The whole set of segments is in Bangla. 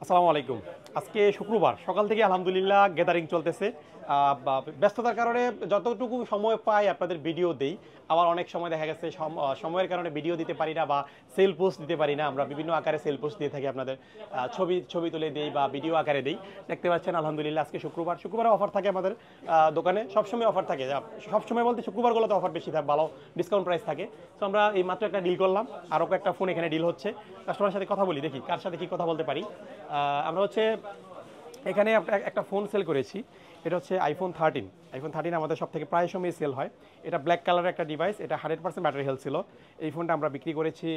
আসসালামু আলাইকুম। আজকে শুক্রবার সকাল থেকে আলহামদুলিল্লাহ গ্যাদারিং চলতেছে। ব্যস্ততার কারণে যতটুকু সময় পাই আপনাদের ভিডিও দেই। আবার অনেক সময় দেখা গেছে সময়ের কারণে ভিডিও দিতে পারি না বা সেল পোস্ট দিতে পারি না। আমরা বিভিন্ন আকারে সেল পোস্ট দিয়ে থাকি আপনাদের। ছবি ছবি তুলে দেই বা ভিডিও আকারে দেই। দেখতে পাচ্ছেন আলহামদুলিল্লাহ আজকে শুক্রবার। শুক্রবারে অফার থাকে আমাদের দোকানে। সবসময় অফার থাকে। সবসময় বলতে শুক্রবারগুলোতে অফার বেশি থাকে, ভালো ডিসকাউন্ট প্রাইস থাকে। তো আমরা এই মাত্র একটা ডিল করলাম। আরও একটা ফোন এখানে ডিল হচ্ছে। কাস্টমারের সাথে কথা বলি, দেখি কার সাথে কি কথা বলতে পারি। আমরা হচ্ছে এখানে একটা ফোন সেল করেছি। এটা হচ্ছে আইফোন 13 আমাদের সব থেকে প্রায় সময় সেল হয়। এটা ব্ল্যাক কালারের একটা ডিভাইস। এটা 100% ব্যাটারি হেলথ ছিল। এই ফোনটা আমরা বিক্রি করেছি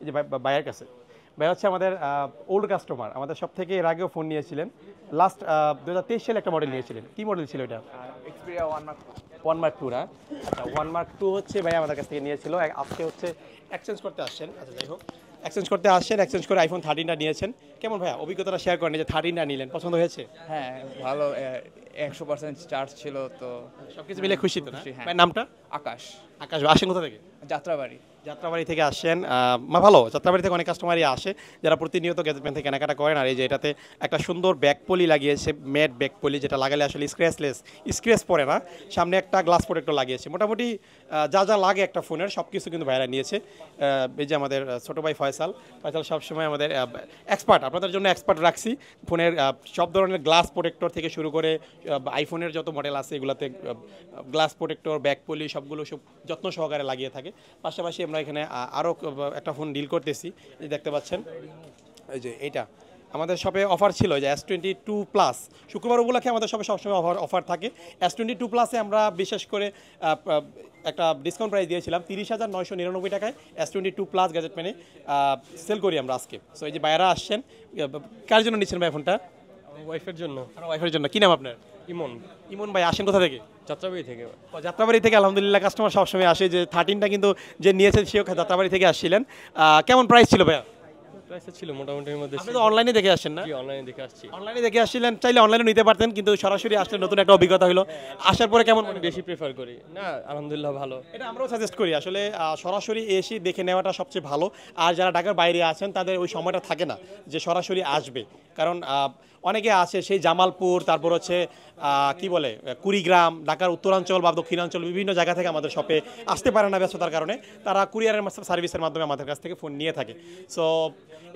এই যে ভাইয়ের কাছে। ভাই হচ্ছে আমাদের ওল্ড কাস্টমার, আমাদের সব থেকে এর আগেও ফোন নিয়েছিলেন। লাস্ট 2023 সালে একটা মডেল নিয়েছিলেন। কি মডেল ছিল এটা? এক্সপিরিয়া 1 মার্ক 2 না? আচ্ছা, 1 মার্ক 2 হচ্ছে ভাই আমাদের কাছ থেকে নিয়েছিল। আজকে হচ্ছে এক্সচেঞ্জ করতে আসছেন। আচ্ছা, যাই হোক, এক্সচেঞ্জ করতে আসছেন, এক্সচেঞ্জ করে আইফোন 13টা নিয়েছেন। কেমন ভাইয়া অভিজ্ঞতাটা শেয়ার করেন, যে 13টা নিলেন, পছন্দ হয়েছে? হ্যাঁ, ভালো 100% চার্জ ছিল তো। সবকিছু মিলে খুশি তো না? খুশি, হ্যাঁ। ভাই নামটা? আকাশ, আকাশ। আসেন কোথা থেকে? যাত্রাবাড়ি। যাত্রাবাড়ি থেকে আসছেন। ভালো, যাত্রাবাড়ি থেকে অনেক কাস্টমারই আসে যারা প্রতিনিয়ত গ্যাজেটম্যান থেকে কেনাকাটা করেন। আর এই যে এটাতে একটা সুন্দর ব্যাক পলি লাগিয়েছে, ম্যাট ব্যাক পলি, যেটা লাগালে আসলে স্ক্র্যাচ পড়ে না। সামনে একটা গ্লাস প্রোটেক্টর লাগিয়েছে। মোটামুটি যা যা লাগে একটা ফোনের সব কিছু কিন্তু ভাইরা নিয়েছে। এই যে আমাদের ছোটো ভাই ফয়সাল সবসময় আমাদের এক্সপার্ট, আপনাদের জন্য এক্সপার্ট রাখছি। ফোনের সব ধরনের গ্লাস প্রোটেক্টর থেকে শুরু করে আইফোনের যত মডেল আছে এগুলোতে গ্লাস প্রোটেক্টর, ব্যাক পলি সবগুলো সব যত্ন সহকারে লাগিয়ে থাকে। পাশাপাশি আমরা এখানে আরও একটা ফোন ডিল করতেছি, এই দেখতে পাচ্ছেন। এই যে এটা আমাদের শপে অফার ছিল, যে S22 প্লাস। শুক্রবার উপলক্ষে আমাদের শপে সবসময় অফার থাকে। S22 প্লাসে আমরা বিশেষ করে একটা ডিসকাউন্ট প্রাইস দিয়েছিলাম 30,999 টাকায়। S22 প্লাস গ্যাজেট মেনে সেল করি আমরা আজকে। সো এই যে বাইরা আসছেন, কার জন্য নিচ্ছেন ভাই ফোনটা? ওয়াইফের জন্য। আমার ওয়াইফের জন্য। কি নাম আপনার? ইমন, ইমন ভাই, আসেন কোথা থেকে? যাত্রাবাড়ি থেকে। যাত্রাবাড়ি থেকে আলহামদুলিল্লাহ কাস্টমার সবসময় আসে। যে 13টা কিন্তু যে নিয়েছে সেও যাত্রাবাড়ি থেকে আসছিলেন। কেমন প্রাইস ছিল ভাইয়া? প্রাইসটা ছিল মোটামুটির মধ্যে। আপনি তো অনলাইনে দেখে আসছেন না? জি, অনলাইনে দেখে আসছি। অনলাইনে দেখে আসছিলেন, চাইলে অনলাইনে নিতে পারতেন, কিন্তু সরাসরি আসলে নতুন একটা অভিজ্ঞতা হলো। আসার পরে কেমন আমি বেশি প্রেফার করি না, আলহামদুলিল্লাহ ভালো। এটা আমরাও সাজেস্ট করি আসলে সরাসরি এসে দেখে নেওয়াটা সবচেয়ে ভালো। আর যারা ঢাকার বাইরে আছেন তাদের ওই সময়টা থাকে না যে সরাসরি আসবে। কারণ অনেকে আছে সেই জামালপুর, তারপর হচ্ছে কি বলে কুড়িগ্রাম, ঢাকার উত্তরাঞ্চল বা দক্ষিণাঞ্চল বিভিন্ন জায়গা থেকে আমাদের শপে আসতে পারে না ব্যস্ততার কারণে। তারা কুরিয়ারের সার্ভিসের মাধ্যমে আমাদের কাছ থেকে ফোন নিয়ে থাকে। সো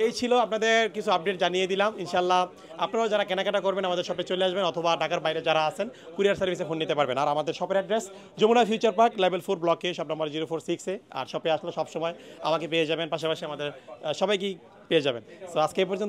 এই ছিল আপনাদের কিছু আপডেট জানিয়ে দিলাম। ইনশাল্লাহ আপনারাও যারা কেনাকাটা করবেন আমাদের শপে চলে আসবেন, অথবা ঢাকার বাইরে যারা আছেন কুরিয়ার সার্ভিসে ফোন নিতে পারবেন। আর আমাদের শপের address Jamuna future park level 4 ব্লকে, শপ নম্বর 046-এ। আর শপে আসলে সবসময় আমাকে পেয়ে যাবেন, পাশাপাশি আমাদের সবাইকেই পেয়ে যাবেন। সো আজকে এই পর্যন্ত।